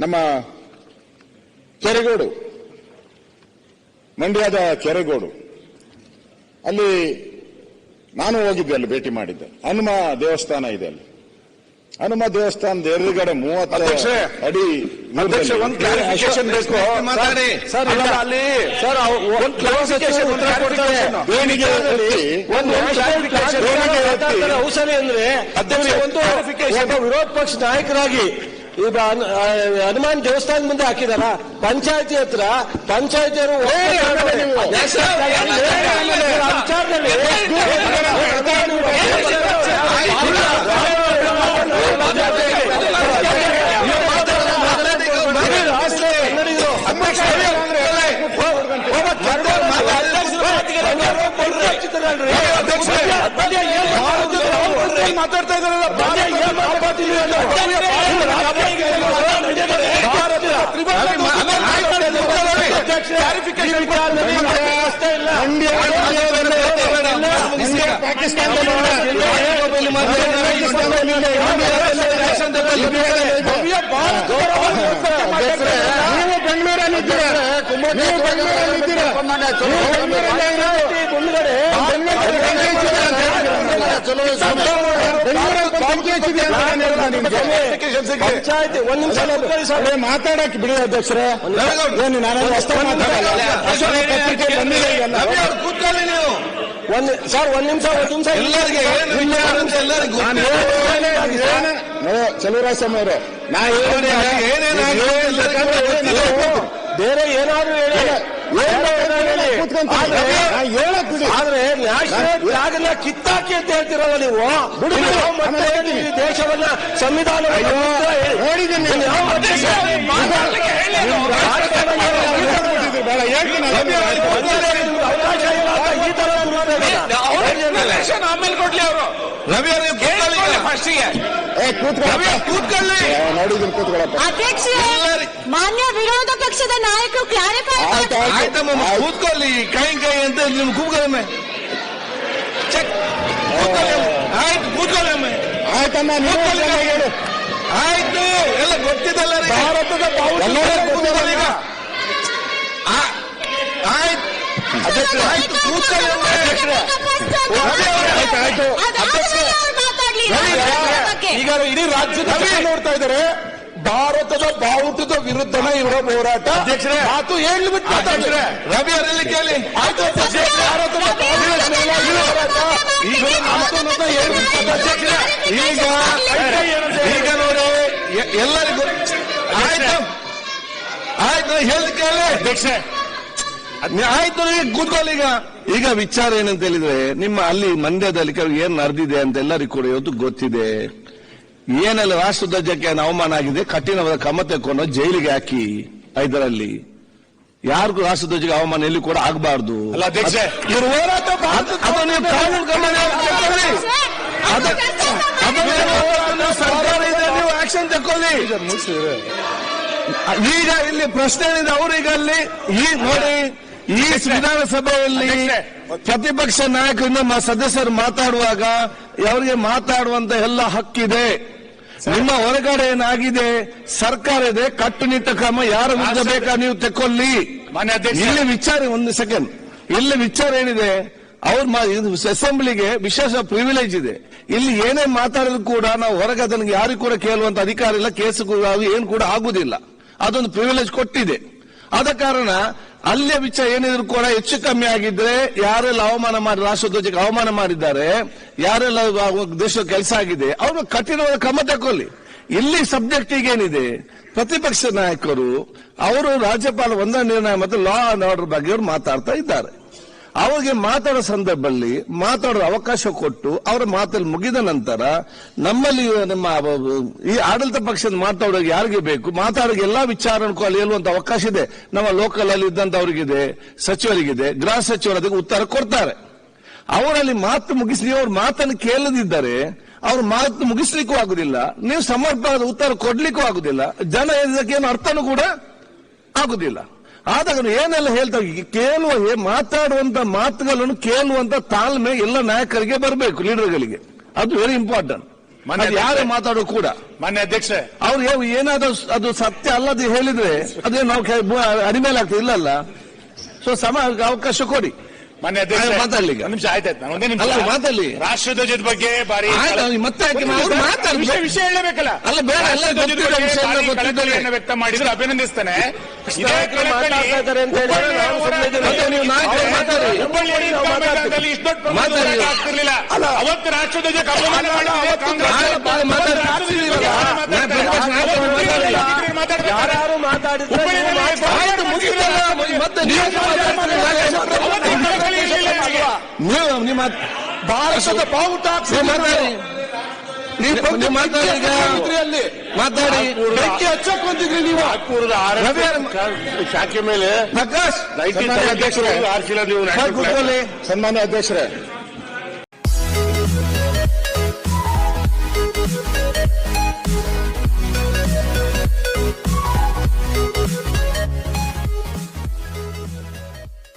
ನಮ್ಮ ಕೆರೆಗೋಡು, ಮಂಡ್ಯದ ಕೆರೆಗೋಡು, ಅಲ್ಲಿ ನಾನು ಹೋಗಿದ್ದೆ, ಅಲ್ಲಿ ಭೇಟಿ ಮಾಡಿದ್ದೆ. ಹನುಮ ದೇವಸ್ಥಾನ ಇದೆ ಅಲ್ಲಿ. ಹನುಮ ದೇವಸ್ಥಾನದ ಎದುರುಗಡೆ 30 ಅಡಿ ಔಷಧಿ ಅಂದ್ರೆ ಒಬ್ಬ ವಿರೋಧ ಪಕ್ಷ ನಾಯಕರಾಗಿ ಈಗ ಹನುಮಾನ್ ದೇವಸ್ಥಾನ ಮುಂದೆ ಹಾಕಿದಾರ. ಪಂಚಾಯತಿ ಹತ್ರ ಪಂಚಾಯತಿಯವರು ಮಾತಾಡ್ತಾ ಇದ್ದಾರಲ್ಲ, ಪಂಚಾಯತಿ ಒಂದ್ ನಿಮಿಷ ಮಾತಾಡಕ್ಕೆ ಬಿಡಿ ಅಧ್ಯಕ್ಷರೇ. ಏನು ನಾನು ಸರ್ ಒಂದ್ ನಿಮಿಷ ಚಲುವರಾಜಸ್ವಾಮಿ ಅವರೇ, ಬೇರೆ ಏನಾದ್ರು ಆದ್ರೆ ನ್ಯಾಷನಲ್ ಫ್ಲಾಗ್ ಕಿತ್ತಾಕಿ ಅಂತ ಹೇಳ್ತಿರಲ್ಲ ನೀವು. ದೇಶವನ್ನ ಸಂವಿಧಾನ ಆಮೇಲೆ ಕೊಡ್ಲಿ ಅವರು. ರವಿ ಅಧ್ಯಕ್ಷ, ಮಾನ್ಯ ವಿರೋಧ ಪಕ್ಷದ ನಾಯಕರು ಕ್ಲಾರಿಫೈ ಕೂತ್ಕೊಳ್ಳಿ. ಕೈ ಅಂತ ನಿಮ್ ಕೂತ್ಕೊಳ್ಳಿ. ಆಯ್ತು ಕೂತ್ಕೊಳ್ಳಿ. ಆಯ್ತಮ್ಮ, ಆಯ್ತು, ಎಲ್ಲ ಗೊತ್ತಿದ್ದಲ್ಲ. ಭಾರತದ ಈಗ ಆಯ್ತು ಆಯ್ತು ಕೂತ್ಕೊಳ್ಳಿ. ಈಗ ಇಡೀ ರಾಜ್ಯದ ನೋಡ್ತಾ ಇದ್ದಾರೆ. ಭಾರತದ ಬಾವುಟದ ವಿರುದ್ಧನ ಇವರ ಹೋರಾಟ. ಮಾತು ಹೇಳ್ಬಿಟ್ಟು ರವಿ ಅವರಲ್ಲಿ ಕೇಳಿ. ಆಯ್ತು ಭಾರತದ ಈಗ ನೋಡಿ ಎಲ್ಲರಿಗೂ ಆಯ್ತು ಆಯ್ತು ಹೇಳಿ ಕೇಳಿ ಅಧ್ಯಕ್ಷ. ಆಯ್ತು ಕೂತ್ಕೊಳ್ಳಿ. ಈಗ ವಿಚಾರ ಏನಂತ ಹೇಳಿದ್ರೆ, ನಿಮ್ಮ ಅಲ್ಲಿ ಮಂಡ್ಯದಲ್ಲಿ ಏನ್ ನಡೆದಿದೆ ಅಂತ ಎಲ್ಲರಿಗೂ ಕೂಡ ಇವತ್ತು ಗೊತ್ತಿದೆ. ಏನೆಲ್ಲ ರಾಷ್ಟ್ರಧ್ವಜಕ್ಕೆ ಅವಮಾನ ಆಗಿದೆ, ಕಠಿಣವಾದ ಕ್ರಮ ತೆಕ್ಕೊಂಡು ಜೈಲಿಗೆ ಹಾಕಿ. ಇದರಲ್ಲಿ ಯಾರಿಗೂ ರಾಷ್ಟ್ರಧ್ವಜಕ್ಕೆ ಅವಮಾನ ಎಲ್ಲಿ ಕೂಡ ಆಗಬಾರ್ದು. ಇವರು ಹೋರಾಟ ಸರ್ಕಾರ ಇದೆ, ನೀವು ಆಕ್ಷನ್ ತಕೊಳ್ಳಿ. ಈಗ ಇಲ್ಲಿ ಪ್ರಶ್ನೆ ಏನಿದೆ ಅವ್ರೀಗ ಅಲ್ಲಿ ನೋಡಿ, ಈ ವಿಧಾನಸಭೆಯಲ್ಲಿ ಪ್ರತಿಪಕ್ಷ ನಾಯಕರಿಂದ ಸದಸ್ಯರು ಮಾತಾಡುವಾಗ ಅವರಿಗೆ ಮಾತಾಡುವಂತ ಎಲ್ಲ ಹಕ್ಕಿದೆ. ನಿಮ್ಮ ಹೊರಗಡೆ ಏನಾಗಿದೆ, ಸರ್ಕಾರ ಇದೆ, ಕಟ್ಟುನಿಟ್ಟ ಕ್ರಮ ಯಾರ ವಿರುದ್ಧ ಬೇಕಾ ನೀವು ತೆಕ್ಕೊಳ್ಳಿ. ಇಲ್ಲಿ ವಿಚಾರ ಒಂದು ಸೆಕೆಂಡ್, ಇಲ್ಲಿ ವಿಚಾರ ಏನಿದೆ, ಅವ್ರ ಅಸೆಂಬ್ಲಿಗೆ ವಿಶೇಷ ಪ್ರಿವಿಲೇಜ್ ಇದೆ. ಇಲ್ಲಿ ಏನೇ ಮಾತಾಡಿದ್ರು ಕೂಡ ನಾವು ಹೊರಗೆ ಅದನ್ನು ಯಾರಿಗೂ ಕೂಡ ಕೇಳುವಂತ ಅಧಿಕಾರ ಇಲ್ಲ, ಕೇಸು ಏನು ಕೂಡ ಆಗುದಿಲ್ಲ. ಅದೊಂದು ಪ್ರಿವಿಲೇಜ್ ಕೊಟ್ಟಿದೆ. ಆದ ಕಾರಣ ಅಲ್ಲೇ ವಿಚಾರ ಏನಿದ್ರು ಕೂಡ ಹೆಚ್ಚು ಕಮ್ಮಿ ಆಗಿದ್ರೆ, ಯಾರೆಲ್ಲ ಅವಮಾನ ಮಾಡಿ ರಾಷ್ಟ್ರಧ್ವಜಕ್ಕೆ ಅವಮಾನ ಮಾಡಿದ್ದಾರೆ, ಯಾರೆಲ್ಲ ದೇಶದ ಕೆಲಸ ಆಗಿದೆ, ಅವರು ಕಠಿಣವಾದ ಕ್ರಮ ತಗೊಳ್ಳಿ. ಇಲ್ಲಿ ಸಬ್ಜೆಕ್ಟ್ ಈಗೇನಿದೆ, ಪ್ರತಿಪಕ್ಷ ನಾಯಕರು ಅವರು ರಾಜ್ಯಪಾಲ ಒಂದನೇ ನಿರ್ಣಯ ಮತ್ತು ಲಾ ಅಂಡ್ ಆರ್ಡರ್ ಬಗ್ಗೆ ಅವರು ಮಾತಾಡ್ತಾ ಇದ್ದಾರೆ. ಅವರಿಗೆ ಮಾತಾಡೋ ಸಂದರ್ಭದಲ್ಲಿ ಮಾತಾಡೋ ಅವಕಾಶ ಕೊಟ್ಟು ಅವರ ಮಾತಲ್ಲಿ ಮುಗಿದ ನಂತರ ನಮ್ಮಲ್ಲಿ ನಮ್ಮ ಈ ಆಡಳಿತ ಪಕ್ಷದ ಮಾತಾಡೋಕೆ ಯಾರಿಗೆ ಬೇಕು, ಮಾತಾಡೋಕೆ ಎಲ್ಲಾ ವಿಚಾರ ಅಲ್ಲಿ ಹೇಳುವಂತ ಅವಕಾಶ ಇದೆ. ನಮ್ಮ ಲೋಕಲ್ ಅಲ್ಲಿ ಇದ್ದಂತವರಿಗಿದೆ, ಸಚಿವರಿಗಿದೆ, ಗೃಹ ಸಚಿವರು ಅದಕ್ಕೆ ಉತ್ತರ ಕೊಡ್ತಾರೆ. ಅವರಲ್ಲಿ ಮಾತು ಮುಗಿಸಿ ಅವ್ರ ಮಾತನ್ನು ಕೇಳದಿದ್ದರೆ ಅವ್ರ ಮಾತು ಮುಗಿಸ್ಲಿಕ್ಕೂ ಆಗುದಿಲ್ಲ, ನೀವು ಸಮರ್ಪಕವಾದ ಉತ್ತರ ಕೊಡ್ಲಿಕ್ಕೂ ಆಗುದಿಲ್ಲ, ಜನ ಇದಕ್ಕೇನು ಅರ್ಥನೂ ಕೂಡ ಆಗುದಿಲ್ಲ. ಆದಾಗ ಏನೆಲ್ಲ ಹೇಳ್ತಾರೆ, ಕೇಳುವ ಮಾತಾಡುವಂತ ಮಾತುಗಳನ್ನು ಕೇಳುವಂತ ತಾಳ್ಮೆ ಎಲ್ಲ ನಾಯಕರಿಗೆ ಬರಬೇಕು, ಲೀಡರ್ಗಳಿಗೆ. ಅದು ವೆರಿ ಇಂಪಾರ್ಟೆಂಟ್. ಅದು ಯಾರು ಮಾತಾಡೋ ಕೂಡ. ಮಾನ್ಯ ಅಧ್ಯಕ್ಷ, ಅವ್ರು ಏನಾದ್ರು ಅದು ಸತ್ಯ ಅಲ್ಲದೆ ಹೇಳಿದ್ರೆ ಅದೇ ನಾವು ಅಡಿಮೇಲಾಗ್ತದೆ ಇಲ್ಲಲ್ಲ. ಸೊ ಅವಕಾಶ ಕೊಡಿ. ಮಾನ್ಯ ಅಧ್ಯಕ್ಷ ಮಾತಾಡ್ಲಿ. ನಿಮಿಷ ಆಯ್ತಾಯ್ತು, ನಾನು ಒಂದೇ ನಿಮಿಷ ಮಾತಾಡ್ಲಿ. ರಾಷ್ಟ್ರಧ್ವಜದ ಬಗ್ಗೆ ಬಾರಿ ಮತ್ತೆ ವಿಷಯ ಹೇಳಬೇಕಲ್ಲ. ಅಲ್ಲ ಬೇಡ, ಕಳಕಳಿಯನ್ನು ವ್ಯಕ್ತ ಮಾಡಿದ್ರೆ ಅಭಿನಂದಿಸ್ತೇನೆ. ಆಗ್ತಿರ್ಲಿಲ್ಲ ಅವತ್ತು ರಾಷ್ಟ್ರಧ್ವಜ ಅಪಮಾನ ನಿಮ್ಮ ಭಾರತದ ಬಾವುಟ ಮಾತಾಡಿ ಬೆಂಕಿ ಹಚ್ಚಕೊಂತಿದ್ರಿ ನೀವು. ಶಾಖೆ ಮೇಲೆ ಪ್ರಕಾಶ್ ಸನ್ಮಾನ್ಯ ಅಧ್ಯಕ್ಷರೇ